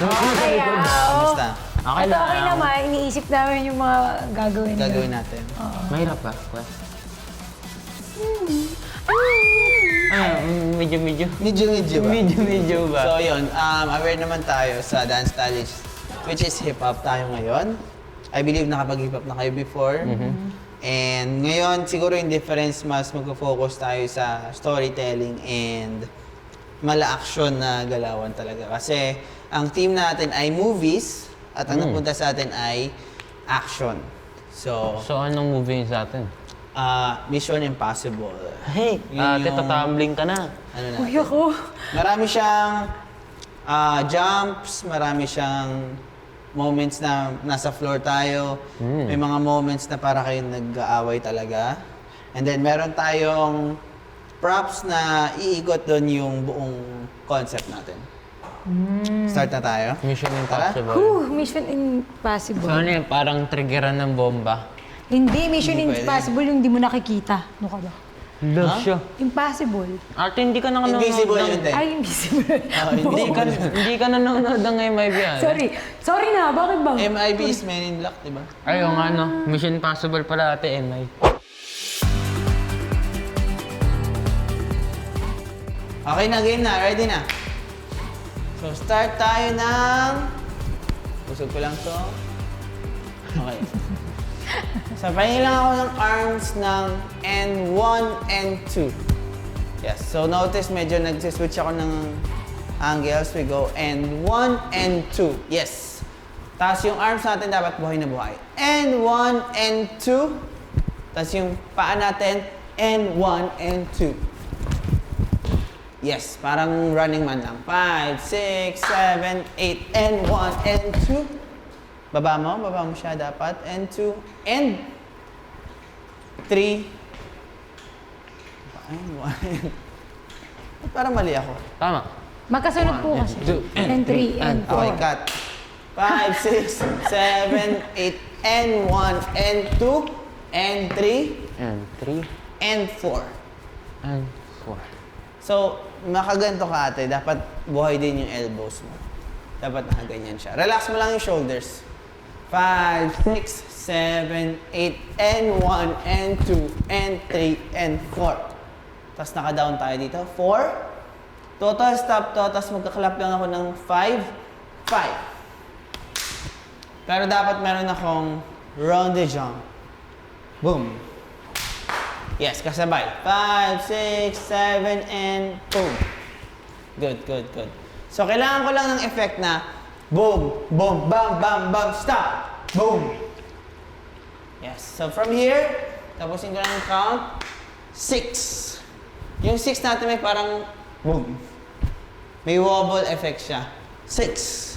Okay, Kamusta? Okay lang. Okay naman, iniisip namin yung mga gagawin natin. Mahirap ba? Medyo. Medyo ba? So yun, aware naman tayo sa dance challenge, which is hip-hop tayo ngayon. I believe nakapag-hip-hop na kayo before. And ngayon, siguro yung difference, mas mag-focus tayo sa storytelling and mala-action na galawan talaga. Kasi ang team natin ay movies at ang napunta sa atin ay action. So, anong movie yun sa atin? Mission Impossible. Hey, Yun yung- tatatumbling ka na. Ano na? Uy, ako. Marami siyang jumps, marami siyang moments na nasa floor tayo. May mga moments na para kayong nag-aaway talaga. And then meron tayong props na iikot doon yung buong concept natin. Start na tayo? Mission Impossible. Mission Impossible. So ano yun, parang triggeran ng bomba? Hindi, Mission Hindi pwede. Impossible yung hindi mo nakikita. Ano ka ba? Love siya. Impossible. Ate, hindi ka nanonood Invisible ng... yun din. Ay, invisible. Hindi ka nanonood ng MIB, ano? Sorry na, bakit ba? MIB is Men in Black, di ba? Ay, yung ano, Mission Impossible pala ate, MI. Okay na, game na. Ready na. So, start tayo ng... Busog ko lang to. Okay. Sabayin lang ako ng arms ng N1 and 2. Yes. So, notice medyo nagsiswitch ako ng angles. We go N1 and 2. Yes. Tapos yung arms natin dapat buhay na buhay. N1 and 2. Tapos yung paa natin, N1 and 2. Yes, parang running man lang. 5, 6, 7, 8, and 1, and 2. Baba mo siya dapat. And 2, and 3. And 1, parang mali ako. Tama. Magkasunod po kasi. And 3, and 4. Okay, cut. 5, 6, 7, 8, and 1, and 2, and 3, And 3, and 4. and 4. So, makaganto ka ate, dapat buhay din yung elbows mo. Dapat nakaganyan siya. Relax mo lang yung shoulders. 5, 6, 7, 8, and 1, and 2, and 3, and 4. Tapos naka-down tayo dito. 4. Total stop to. Tapos magka-clap lang ako ng 5. 5. Pero dapat meron akong round the jump. Boom. Yes, kasabay. 5, 6, 7, and boom. Good. So, kailangan ko lang ng effect na boom, boom, bam, bam, bam, stop. Boom. Yes. So, from here, tapusin ko lang yung count. 6. Yung 6 natin may parang boom. May wobble effect siya. 6.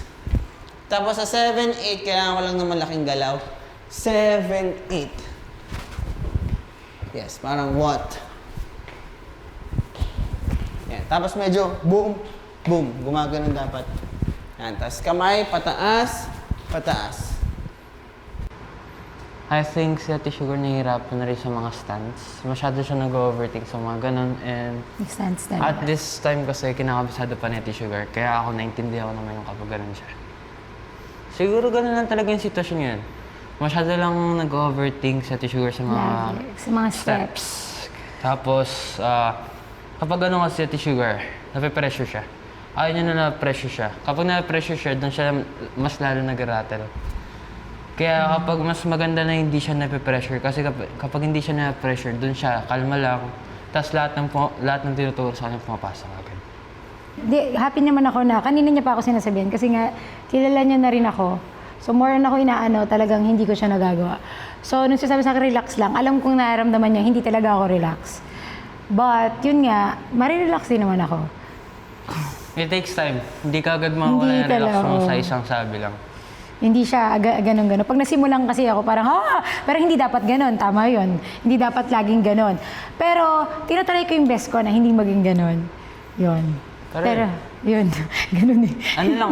Tapos sa 7, 8, kailangan ko lang ng malaking galaw. 7, 8. Yes, parang what? Yan. Tapos medyo boom, boom. Gumagano'n dapat. Yan. Tapos kamay, pataas, pataas. I think si Ate Sugar nahihirapan na rin sa mga stunts. Masyado siya nag-overthink sa mga ganun. And Stands na. at this time kasi kinakabisado pa ni Ate Sugar. Kaya ako naintindihan ko naman yung kapag ganun siya. Siguro ganun lang talaga yung sitwasyon yun. Masyado lang nag-overthink si Ate Sugar sa mga Sa mga steps. Tapos, kapag ano kasi si Ate Sugar, nape-pressure siya. Ayaw niya na na-pressure siya. Kapag na-pressure siya, doon siya mas lalo nag-rattle. Kaya kapag mas maganda na hindi siya nape-pressure, kasi kapag hindi siya na-pressure, doon siya, kalma lang. Tapos lahat ng tinuturo sa kanya pumapasok agad. Happy naman ako na, kanina niya pa ako sinasabihan kasi nga, kilala niya na rin ako. So more na ako inaano, talagang hindi ko siya nagagawa. So nung sinasabi sa akin, relax lang, alam kong nararamdaman niya, hindi talaga ako relax. But yun nga, marirelax din naman ako. It takes time. Hindi ka agad mawala yung relax mo sa isang sabi lang. Hindi siya ganun-ganun. Pag nasimulan kasi ako, parang, pero hindi dapat ganun. Tama yun. Hindi dapat laging ganun. Pero, tinatry ko yung best ko na hindi maging ganun. Yun. Pero yun. Ganun eh. Ano lang,